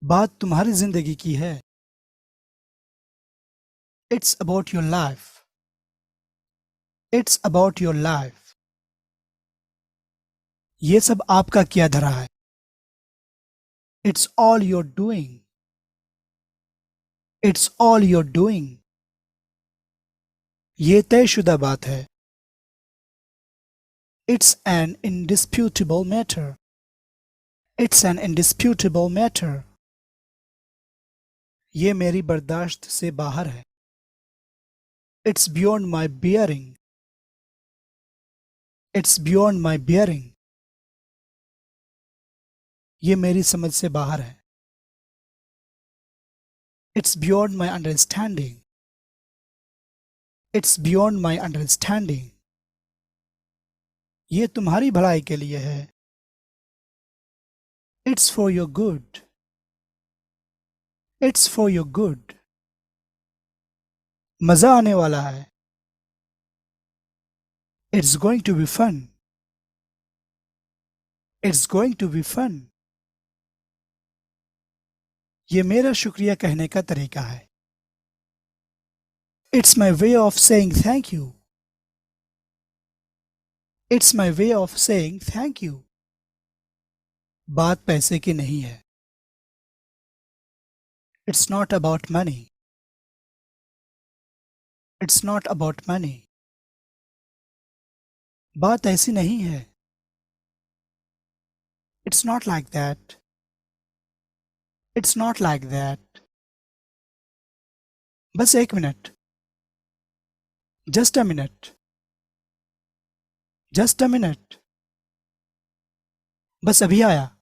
बात तुम्हारी जिंदगी की है। It's about your life. It's about your life. ये सब आपका किया धरा है। It's all you're doing. It's all you're doing. ये तयशुदा बात है। It's an indisputable matter. It's an indisputable matter. ये मेरी बर्दाश्त से बाहर है। It's beyond my bearing. It's beyond my bearing. ये मेरी समझ से बाहर है। It's beyond my understanding. It's beyond my understanding. ये तुम्हारी भलाई के लिए है। It's for your good. It's for your good. मजा आने वाला है। It's going to be fun. It's going to be fun. ये मेरा शुक्रिया कहने का तरीका है। It's my way of saying thank you. It's my way of saying thank you. बात पैसे की नहीं है। It's not about money. It's not about money. बात ऐसी नहीं है। It's not like that. It's not like that. बस एक minute. Just a minute. Just a minute. बस अभी आया।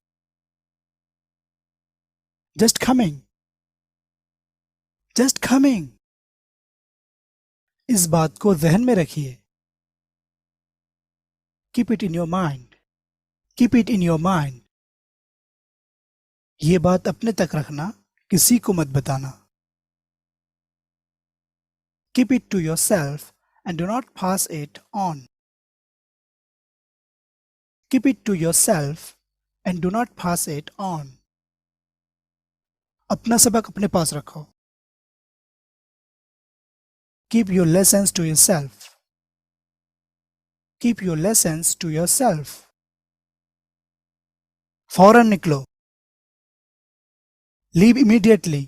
Just coming. Just coming. इस बात को ज़हन में रखिए। Keep it in your mind. Keep it in your mind. ये बात अपने तक रखना, किसी को मत बताना। Keep it to yourself and do not pass it on. Keep it to yourself and do not pass it on. अपना सबक अपने पास रखो। Keep your lessons to yourself. Keep your lessons to yourself. फौरन निकलो। Leave immediately.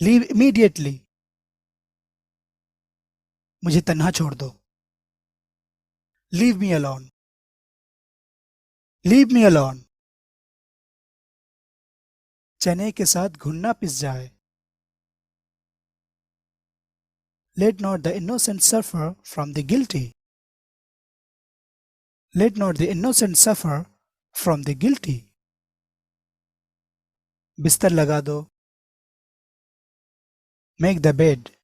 Leave immediately. मुझे तन्हा छोड़ दो। Leave me alone. Leave me alone. चने के साथ घुनना पिस जाए। Let not the innocent suffer from the guilty. Let not the innocent suffer from the guilty. बिस्तर लगा दो। Make the bed.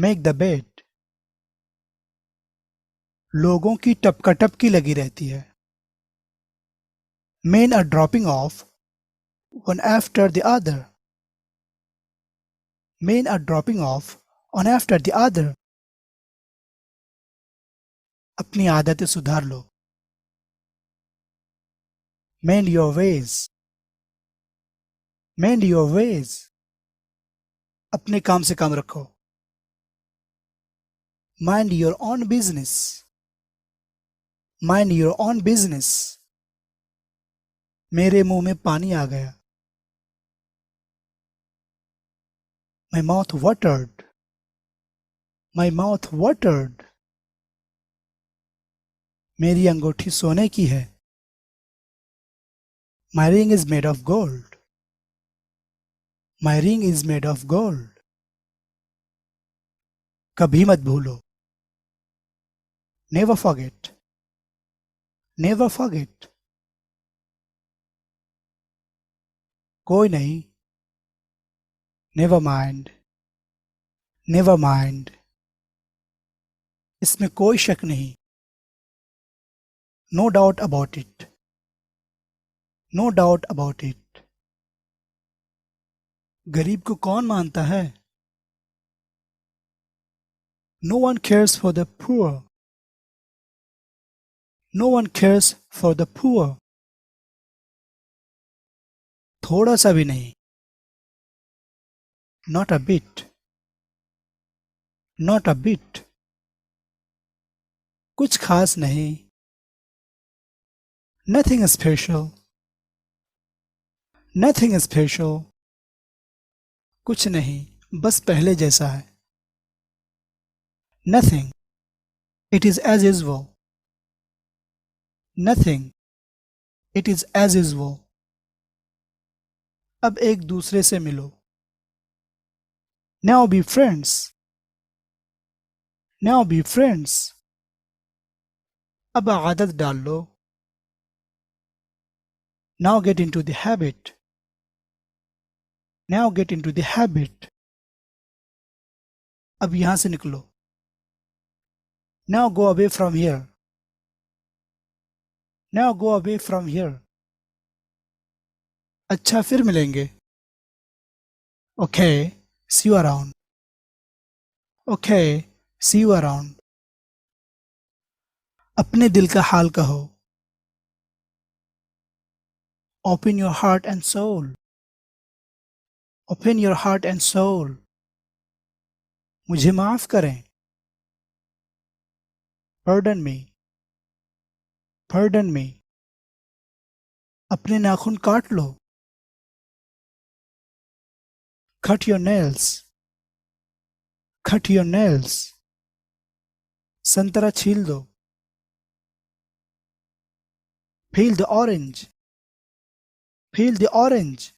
Make the bed. लोगों की टपका-टपकी लगी रहती है। Men are dropping off one after the other. Men are dropping off one after the other. अपनी आदतें सुधार लो। Mend your ways. Mend your ways. अपने काम से काम रखो। Mind your own business. Mind your own business. मेरे मुंह में पानी आ गया। My mouth watered. My mouth watered. मेरी अंगूठी सोने की है। My ring is made of gold. My ring is made of gold. कभी मत भूलो। Never forget. Never forget. कोई नहीं। Never mind. Never mind. इसमें कोई शक नहीं। No doubt about it. No doubt about it. गरीब को कौन मानता है? No one cares for the poor. No one cares for the poor. थोड़ा सा भी नहीं. Not a bit. Not a bit. कुछ खास नहीं. Nothing special. Nothing special. कुछ नहीं, बस पहले जैसा है. Nothing. It is as usual. Nothing. It is as usual. अब एक दूसरे से मिलो. Now be friends. Now be friends. अब आदत डाल लो. Now get into the habit. Now get into the habit. अब यहां से निकलो. Now go away from here. Now go away from here. अच्छा फिर मिलेंगे. Okay, see you around. Okay, see you around. अपने दिल का हाल कहो. Open your heart and soul. Open your heart and soul. मुझे माफ करें. Pardon me. Pardon me. अपने नाखून काट लो. Cut your nails. Cut your nails. संतरा छील दो. Peel the orange. Peel the orange.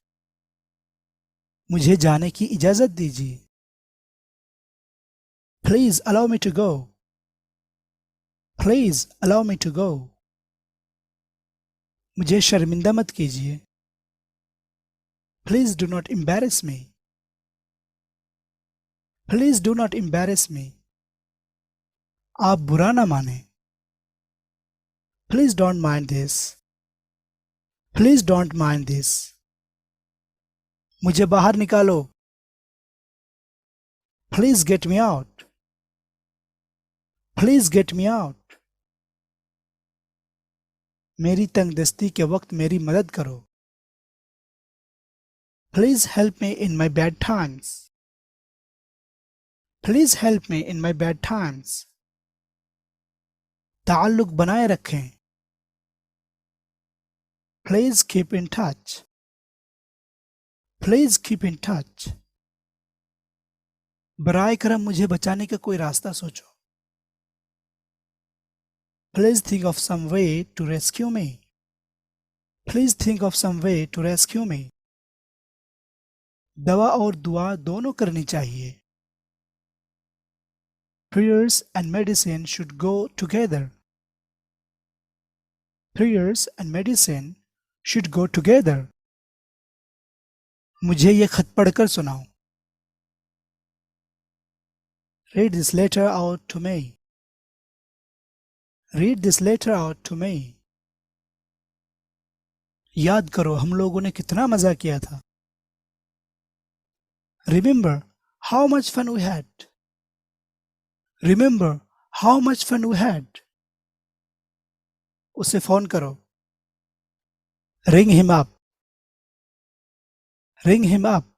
मुझे जाने की इजाजत दीजिए. Please allow me to go. Please allow me to go. मुझे शर्मिंदा मत कीजिए. Please do not embarrass me. Please do not embarrass me. आप बुरा ना माने. Please don't mind this. Please don't mind this. मुझे बाहर निकालो. Please get me out. Please get me out. मेरी तंगदस्ती के वक्त मेरी मदद करो. Please help me in my bad times. Please help me in my bad times. ताल्लुक बनाए रखें. Please keep in touch. Please keep in touch. बराए करम मुझे बचाने का कोई रास्ता सोचो. Please think of some way to rescue me. Please think of some way to rescue me. दवा और दुआ दोनों करनी चाहिए. Prayers and medicine should go together. Prayers and medicine should go together. मुझे ये खत पढ़कर सुनाओ. Read this letter out to me. Read this letter out to me. याद करो हम लोगों ने कितना मजा किया था. Remember how much fun we had. Remember how much fun we had. उसे फोन करो. Ring him up. Ring him up.